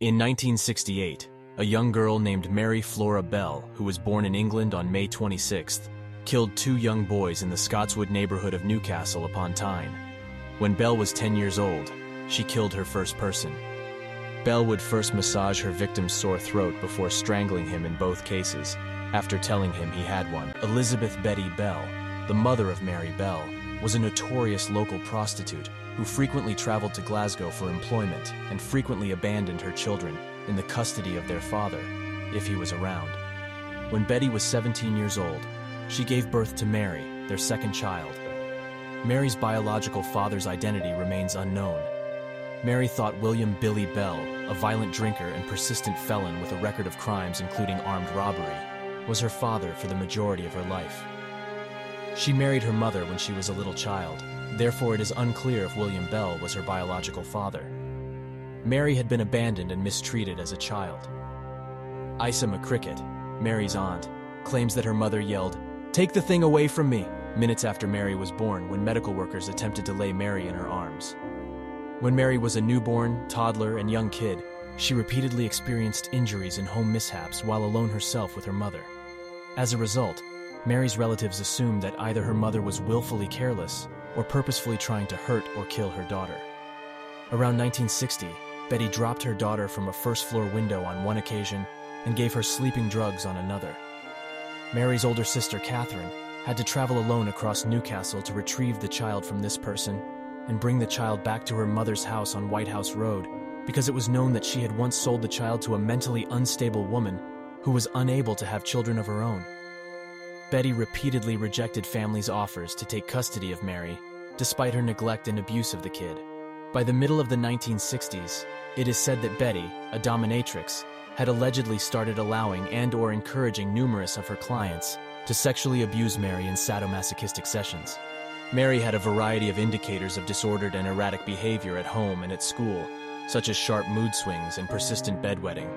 In 1968, a young girl named Mary Flora Bell, who was born in England on May 26th, killed two young boys in the Scotswood neighborhood of Newcastle upon Tyne. When Bell was 10 years old, she killed her first person. Bell would first massage her victim's sore throat before strangling him in both cases, after telling him he had one. Elizabeth Betty Bell, the mother of Mary Bell, was a notorious local prostitute who frequently traveled to Glasgow for employment and frequently abandoned her children in the custody of their father, if he was around. When Betty was 17 years old, she gave birth to Mary, their second child. Mary's biological father's identity remains unknown. Mary thought William "Billy" Bell, a violent drinker and persistent felon with a record of crimes including armed robbery, was her father for the majority of her life. She married her mother when she was a little child, therefore it is unclear if William Bell was her biological father. Mary had been abandoned and mistreated as a child. Isa McCricket, Mary's aunt, claims that her mother yelled, "Take the thing away from me," minutes after Mary was born when medical workers attempted to lay Mary in her arms. When Mary was a newborn, toddler, and young kid, she repeatedly experienced injuries and home mishaps while alone herself with her mother. As a result, Mary's relatives assumed that either her mother was willfully careless or purposefully trying to hurt or kill her daughter. Around 1960, Betty dropped her daughter from a first-floor window on one occasion and gave her sleeping drugs on another. Mary's older sister, Catherine, had to travel alone across Newcastle to retrieve the child from this person and bring the child back to her mother's house on White House Road because it was known that she had once sold the child to a mentally unstable woman who was unable to have children of her own. Betty repeatedly rejected families' offers to take custody of Mary, despite her neglect and abuse of the kid. By the middle of the 1960s, it is said that Betty, a dominatrix, had allegedly started allowing and/or encouraging numerous of her clients to sexually abuse Mary in sadomasochistic sessions. Mary had a variety of indicators of disordered and erratic behavior at home and at school, such as sharp mood swings and persistent bedwetting.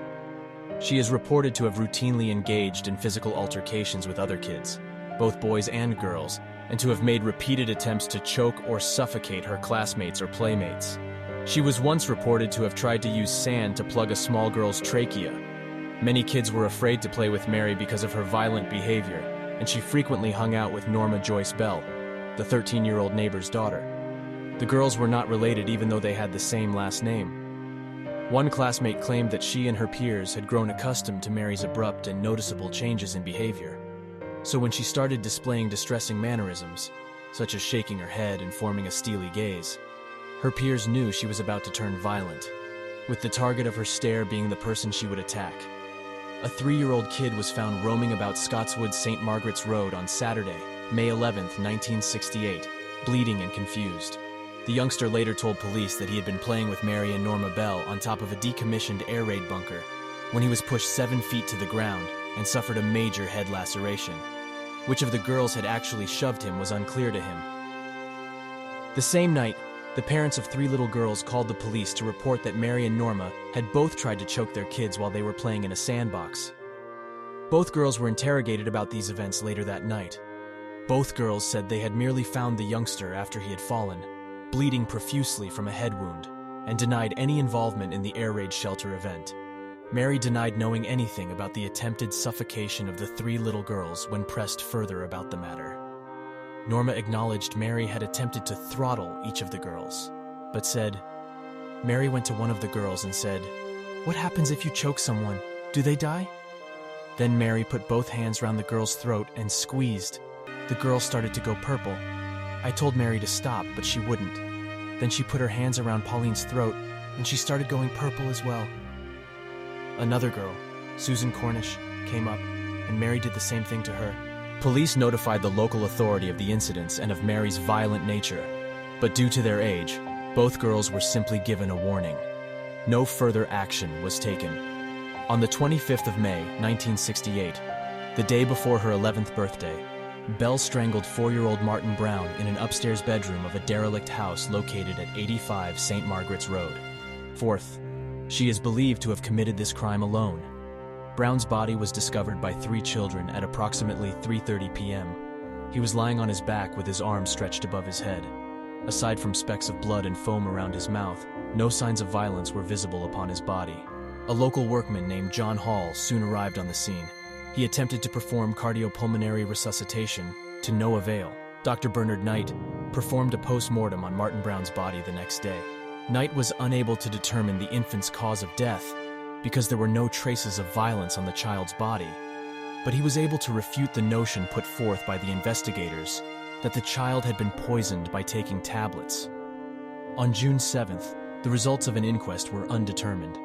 She is reported to have routinely engaged in physical altercations with other kids, both boys and girls, and to have made repeated attempts to choke or suffocate her classmates or playmates. She was once reported to have tried to use sand to plug a small girl's trachea. Many kids were afraid to play with Mary because of her violent behavior, and she frequently hung out with Norma Joyce Bell, the 13-year-old neighbor's daughter. The girls were not related even though they had the same last name. One classmate claimed that she and her peers had grown accustomed to Mary's abrupt and noticeable changes in behavior. So when she started displaying distressing mannerisms, such as shaking her head and forming a steely gaze, her peers knew she was about to turn violent, with the target of her stare being the person she would attack. A 3-year-old kid was found roaming about Scotswood St. Margaret's Road on Saturday, May 11, 1968, bleeding and confused. The youngster later told police that he had been playing with Mary and Norma Bell on top of a decommissioned air raid bunker when he was pushed 7 feet to the ground and suffered a major head laceration. Which of the girls had actually shoved him was unclear to him. The same night, the parents of 3 little girls called the police to report that Mary and Norma had both tried to choke their kids while they were playing in a sandbox. Both girls were interrogated about these events later that night. Both girls said they had merely found the youngster after he had fallen, bleeding profusely from a head wound, and denied any involvement in the air raid shelter event. Mary denied knowing anything about the attempted suffocation of the 3 little girls when pressed further about the matter. Norma acknowledged Mary had attempted to throttle each of the girls, but said, "Mary went to one of the girls and said, 'What happens if you choke someone? Do they die?' Then Mary put both hands around the girl's throat and squeezed. The girl started to go purple. I told Mary to stop, but she wouldn't. Then she put her hands around Pauline's throat, and she started going purple as well." Another girl, Susan Cornish, came up, and Mary did the same thing to her. Police notified the local authority of the incidents and of Mary's violent nature, but due to their age, both girls were simply given a warning. No further action was taken. On the 25th of May, 1968, the day before her 11th birthday, Bell strangled 4-year-old Martin Brown in an upstairs bedroom of a derelict house located at 85 St. Margaret's Road. Fourth, she is believed to have committed this crime alone. Brown's body was discovered by 3 children at approximately 3:30 p.m. He was lying on his back with his arms stretched above his head. Aside from specks of blood and foam around his mouth, no signs of violence were visible upon his body. A local workman named John Hall soon arrived on the scene. He attempted to perform cardiopulmonary resuscitation, to no avail. Dr. Bernard Knight performed a post-mortem on Martin Brown's body the next day. Knight was unable to determine the infant's cause of death because there were no traces of violence on the child's body, but he was able to refute the notion put forth by the investigators that the child had been poisoned by taking tablets. On June 7th, the results of an inquest were undetermined.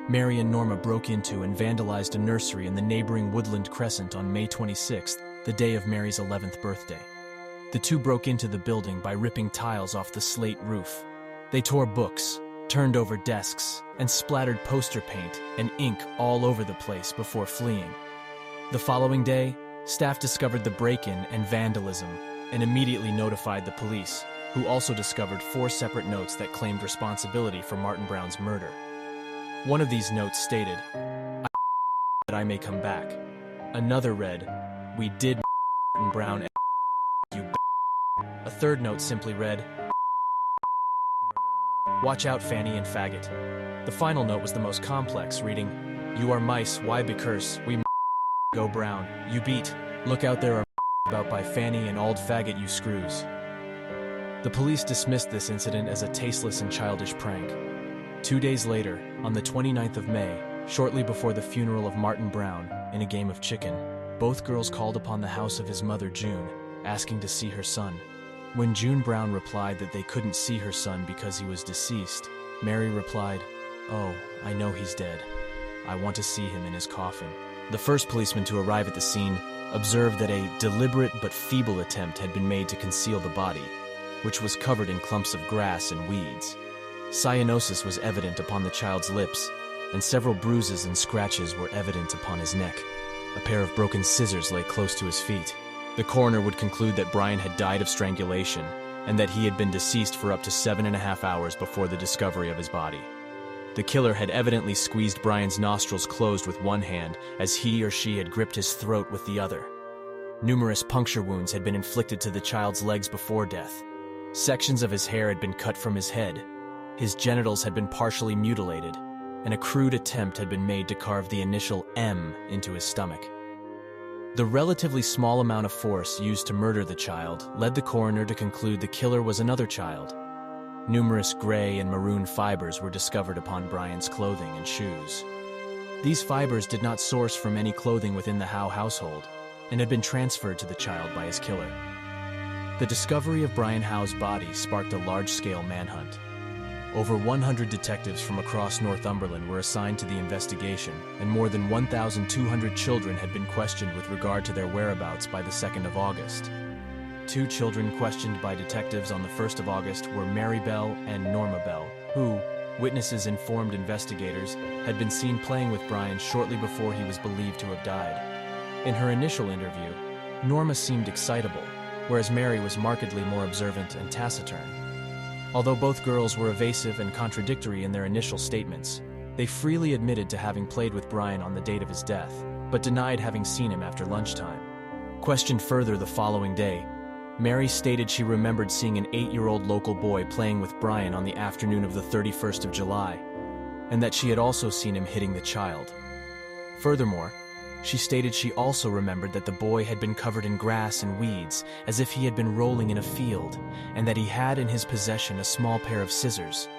Mary and Norma broke into and vandalized a nursery in the neighboring Woodland Crescent on May 26th, the day of Mary's 11th birthday. The two broke into the building by ripping tiles off the slate roof. They tore books, turned over desks, and splattered poster paint and ink all over the place before fleeing. The following day, staff discovered the break-in and vandalism and immediately notified the police, who also discovered 4 separate notes that claimed responsibility for Martin Brown's murder. One of these notes stated, "I that I may come back." Another read, "We did Martin Brown, you." A third note simply read, "Watch out, Fanny and faggot." The final note was the most complex, reading, "You are mice, why becurse, we go brown, you beat, look out there are about by Fanny and old faggot you screws." The police dismissed this incident as a tasteless and childish prank. 2 days later, on the 29th of May, shortly before the funeral of Martin Brown, in a game of chicken, both girls called upon the house of his mother, June, asking to see her son. When June Brown replied that they couldn't see her son because he was deceased, Mary replied, "Oh, I know he's dead. I want to see him in his coffin." The first policeman to arrive at the scene observed that a deliberate but feeble attempt had been made to conceal the body, which was covered in clumps of grass and weeds. Cyanosis was evident upon the child's lips, and several bruises and scratches were evident upon his neck. A pair of broken scissors lay close to his feet. The coroner would conclude that Brian had died of strangulation, and that he had been deceased for up to 7.5 hours before the discovery of his body. The killer had evidently squeezed Brian's nostrils closed with one hand, as he or she had gripped his throat with the other. Numerous puncture wounds had been inflicted to the child's legs before death. Sections of his hair had been cut from his head. His genitals had been partially mutilated, and a crude attempt had been made to carve the initial M into his stomach. The relatively small amount of force used to murder the child led the coroner to conclude the killer was another child. Numerous gray and maroon fibers were discovered upon Brian's clothing and shoes. These fibers did not source from any clothing within the Howe household and had been transferred to the child by his killer. The discovery of Brian Howe's body sparked a large-scale manhunt. Over 100 detectives from across Northumberland were assigned to the investigation, and more than 1,200 children had been questioned with regard to their whereabouts by the 2nd of August. 2 children questioned by detectives on the 1st of August were Mary Bell and Norma Bell, who, witnesses informed investigators, had been seen playing with Brian shortly before he was believed to have died. In her initial interview, Norma seemed excitable, whereas Mary was markedly more observant and taciturn. Although both girls were evasive and contradictory in their initial statements, they freely admitted to having played with Brian on the date of his death, but denied having seen him after lunchtime. Questioned further the following day, Mary stated she remembered seeing an 8-year-old local boy playing with Brian on the afternoon of the 31st of July, and that she had also seen him hitting the child. Furthermore, she stated she also remembered that the boy had been covered in grass and weeds, as if he had been rolling in a field, and that he had in his possession a small pair of scissors.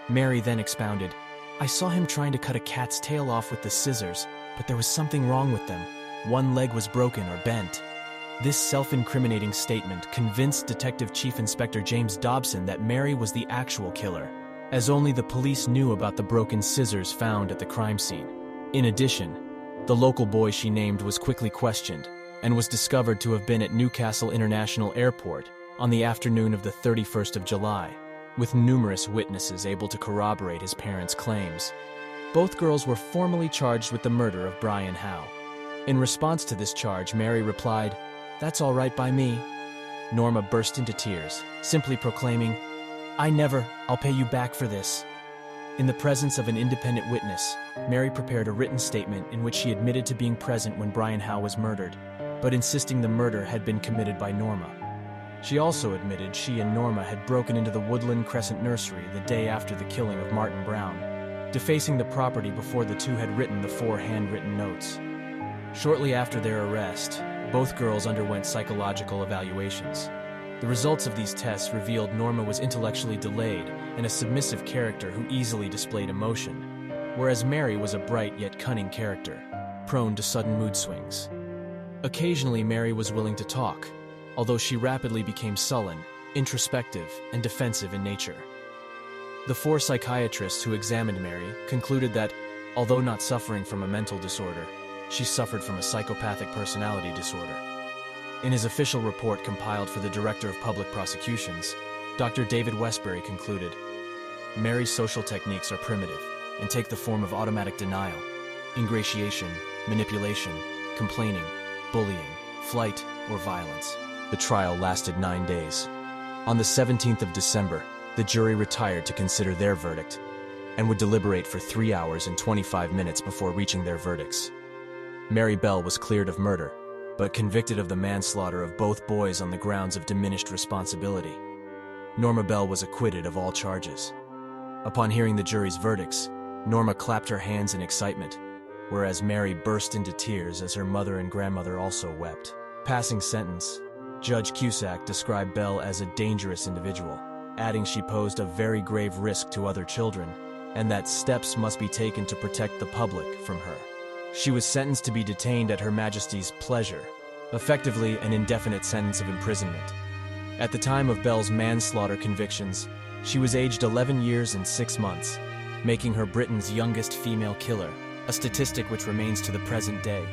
Mary then expounded, "I saw him trying to cut a cat's tail off with the scissors, but there was something wrong with them. One leg was broken or bent." This self-incriminating statement convinced Detective Chief Inspector James Dobson that Mary was the actual killer, as only the police knew about the broken scissors found at the crime scene. In addition, the local boy she named was quickly questioned and was discovered to have been at Newcastle International Airport on the afternoon of the 31st of July, with numerous witnesses able to corroborate his parents' claims. Both girls were formally charged with the murder of Brian Howe. In response to this charge, Mary replied, "That's all right by me." Norma burst into tears, simply proclaiming, I'll pay you back for this." In the presence of an independent witness, Mary prepared a written statement in which she admitted to being present when Brian Howe was murdered, but insisting the murder had been committed by Norma. She also admitted she and Norma had broken into the Woodland Crescent nursery the day after the killing of Martin Brown. defacing the property before the two had written the 4 handwritten notes. Shortly after their arrest, both girls underwent psychological evaluations. The results of these tests revealed Norma was intellectually delayed and a submissive character who easily displayed emotion, whereas Mary was a bright yet cunning character, prone to sudden mood swings. Occasionally, Mary was willing to talk, although she rapidly became sullen, introspective, and defensive in nature. The 4 psychiatrists who examined Mary concluded that, although not suffering from a mental disorder, she suffered from a psychopathic personality disorder. In his official report compiled for the Director of Public Prosecutions, Dr. David Westbury concluded, Mary's social techniques are primitive and take the form of automatic denial, ingratiation, manipulation, complaining, bullying, flight, or violence. The trial lasted 9 days. On the 17th of December, the jury retired to consider their verdict and would deliberate for 3 hours and 25 minutes before reaching their verdicts. Mary Bell was cleared of murder, but convicted of the manslaughter of both boys on the grounds of diminished responsibility. Norma Bell was acquitted of all charges. Upon hearing the jury's verdicts, Norma clapped her hands in excitement, whereas Mary burst into tears as her mother and grandmother also wept. Passing sentence, Judge Cusack described Bell as a dangerous individual, adding she posed a very grave risk to other children, and that steps must be taken to protect the public from her. She was sentenced to be detained at Her Majesty's pleasure, effectively an indefinite sentence of imprisonment. At the time of Bell's manslaughter convictions, she was aged 11 years and 6 months, making her Britain's youngest female killer, a statistic which remains to the present day.